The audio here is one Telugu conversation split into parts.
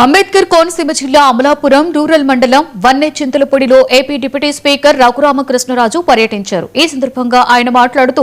అంబేద్కర్ కోనసీమ జిల్లా అమలాపురం రూరల్ మండలం వన్నె చింతలపూడిలో ఏపీ డిప్యూటీ స్పీకర్ రఘురామకృష్ణరాజు పర్యటించారు. ఈ సందర్భంగా ఆయన మాట్లాడుతూ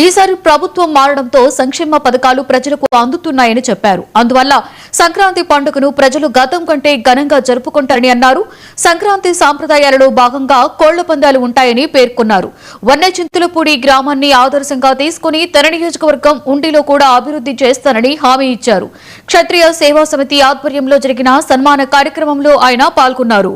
ఈసారి ప్రభుత్వం మారడంతో సంక్షేమ పథకాలు ప్రజలకు అందుతున్నాయని చెప్పారు. అందువల్ల సంక్రాంతి పండుగను ప్రజలు గతం కంటే ఘనంగా జరుపుకుంటారని అన్నారు. సంక్రాంతి సాంప్రదాయాలలో భాగంగా కోళ్ల పందాలు ఉంటాయని పేర్కొన్నారు. వన్నె చింతలపూడి గ్రామాన్ని ఆదర్శంగా తీసుకుని తన నియోజకవర్గం ఉండిలో కూడా అభివృద్ధి చేస్తానని హామీ ఇచ్చారు. క్షత్రియ సేవా సమితి ఆధ్వర్యంలో జరిగిన సన్మాన కార్యక్రమంలో ఆయన పాల్గొన్నారు.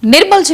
నిర్మల్